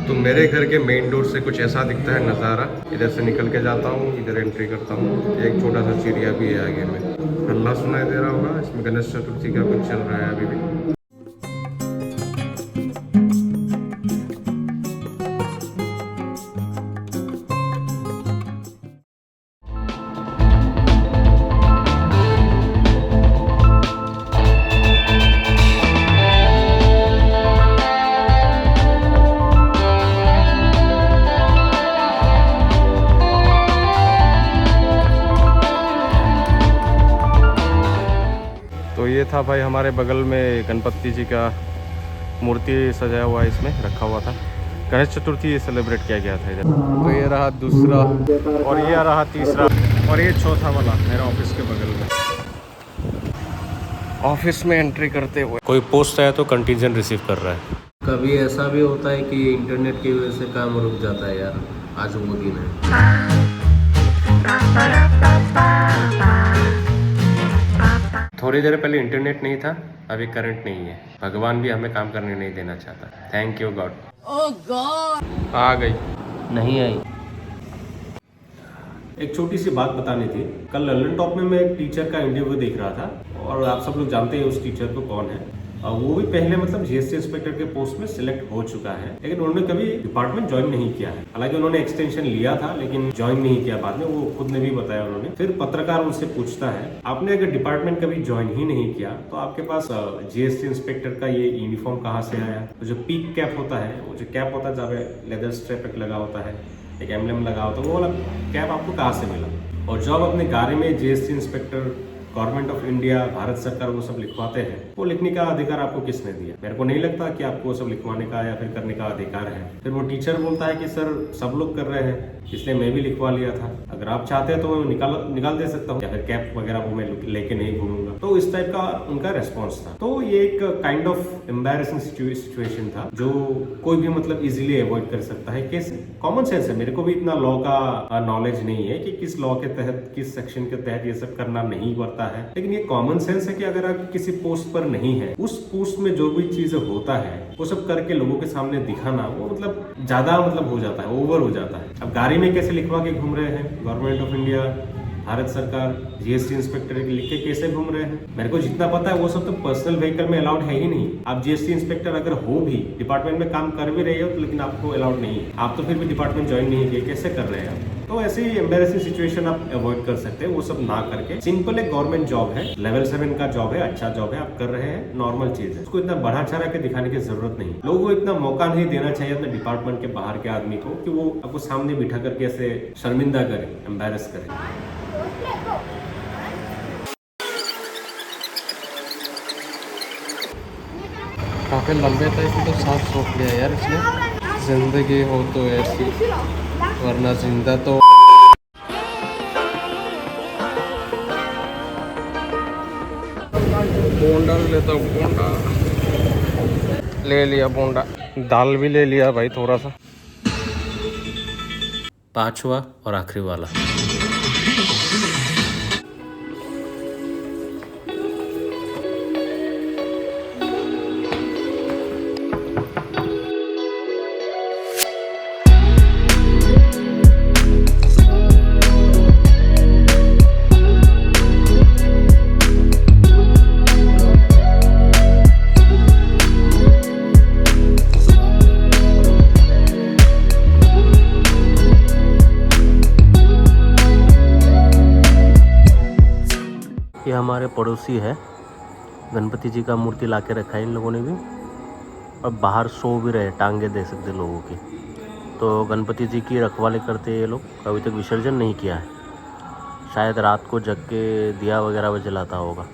तो मेरे घर के मेन डोर से कुछ ऐसा दिखता है नज़ारा। इधर से निकल के जाता हूँ, इधर एंट्री करता हूँ। एक छोटा सा चिड़िया भी है आगे में, हल्ला सुनाई दे रहा होगा। इसमें गणेश चतुर्थी का कुछ चल रहा है अभी भी। तो ये था भाई हमारे बगल में गणपति जी का मूर्ति सजाया हुआ है, इसमें रखा हुआ था। गणेश चतुर्थी सेलिब्रेट किया गया था इधर। तो ये रहा दूसरा और ये रहा तीसरा और ये चौथा वाला मेरा ऑफिस के बगल में। ऑफिस में एंट्री करते हुए कोई पोस्ट आया तो कंटीजेंट रिसीव कर रहा है। कभी ऐसा भी होता है कि इंटरनेट की वजह से काम रुक जाता है यार। आज वो दिन है। थोड़ी देर पहले इंटरनेट नहीं था, अभी करंट नहीं है। भगवान भी हमें काम करने नहीं देना चाहता। Thank you God. Oh God. आ गई नहीं आई। एक छोटी सी बात बतानी थी। कल लंदन टॉप में मैं एक टीचर का इंटरव्यू देख रहा था और आप सब लोग जानते हैं उस टीचर को कौन है। वो भी पहले मतलब जीएसटी इंस्पेक्टर के पोस्ट में सिलेक्ट हो चुका है, लेकिन उन्होंने कभी डिपार्टमेंट ज्वाइन नहीं किया है। हालांकि उन्होंने एक्सटेंशन लिया था लेकिन ज्वाइन नहीं किया बाद में, वो खुद ने भी बताया उन्होंने। फिर पत्रकार उनसे पूछता है, आपने अगर डिपार्टमेंट कभी ज्वाइन ही नहीं किया तो आपके पास जीएसटी इंस्पेक्टर का ये यूनिफॉर्म कहाँ से आया? तो जो पीक कैप होता है, वो जो कैप होता है जहाँ पे लेदर स्ट्रैप लगा होता है, एक एम्ब्लेम लगा होता है, वो वाला कैप आपको कहाँ से मिला? और जब अपने गाड़ी में GST inspector, government of India, Bharat सरकार वो सब लिखवाते हैं, वो लिखने का अधिकार आपको किसने दिया? मेरे को नहीं लगता कि आपको वो सब लिखवाने का या फिर करने का अधिकार है। फिर वो टीचर बोलता है कि सर सब लोग कर रहे हैं इसलिए मैं भी लिखवा लिया था, अगर आप चाहते हैं तो मैं निकाल दे सकता हूँ, या फिर कैप वगैरह वो मैं लेके नहीं घूमूंगा। तो इस टाइप का उनका रेस्पॉन्स था। तो ये एक काइंड ऑफ एम्बैरेसिंग सिचुएशन था जो कोई भी मतलब इजीली अवॉइड कर सकता है। कैसे? कॉमन सेंस है। मेरे को भी इतना लॉ का नॉलेज नहीं है कि किस लॉ के तहत, किस सेक्शन के तहत ये सब करना नहीं पड़ता है, लेकिन ये कॉमन सेंस है कि अगर आप किसी पोस्ट पर नहीं है, उस पोस्ट में जो भी चीज होता है वो सब करके लोगों के सामने दिखाना, वो मतलब ज्यादा मतलब हो जाता है, ओवर हो जाता है। अब गाड़ी में कैसे लिखवा के घूम रहे हैं, गवर्नमेंट ऑफ इंडिया, भारत सरकार, जीएसटी इंस्पेक्टर लिख के कैसे घूम रहे हैं? मेरे को जितना पता है वो सब तो पर्सनल व्हीकल में अलाउड है ही नहीं। आप जीएसटी इंस्पेक्टर अगर हो भी, डिपार्टमेंट में काम कर भी रहे हो तो लेकिन आपको अलाउड नहीं है। आप तो फिर भी डिपार्टमेंट ज्वाइन नहीं किए, कैसे कर रहे हैं आप? तो ऐसे ही एम्बैरेसिंग सिचुएशन आप अवॉइड कर सकते हैं। वो सब ना करके सिंपल एक गवर्नमेंट जॉब है, लेवल 7 का जॉब है, अच्छा जॉब है, आप कर रहे हैं, नॉर्मल चीज है। उसको इतना बढ़ा चढ़ा के दिखाने की जरूरत नहीं। लोगों को इतना मौका नहीं देना चाहिए अपने डिपार्टमेंट के बाहर के आदमी को कि वो आपको सामने बिठा करके ऐसे शर्मिंदा करे, एम्बैरेस करे। काफी लंबे था, इसमें तो सांस रोक लिया यार इसने। जिंदगी हो तो ऐसी, वरना जिंदा तो। बोंडा लेता हूँ, बोंडा ले लिया, बोंडा दाल भी ले लिया भाई थोड़ा सा। पांचवा और आखिरी वाला। ये हमारे पड़ोसी है, गणपति जी का मूर्ति ला के रखा है इन लोगों ने भी, और बाहर सो भी रहे, टांगे दे सकते लोगों की। तो गणपति जी की रखवाली करते ये लोग, अभी तक विसर्जन नहीं किया है। शायद रात को जग के दिया वगैरह वो जलाता होगा।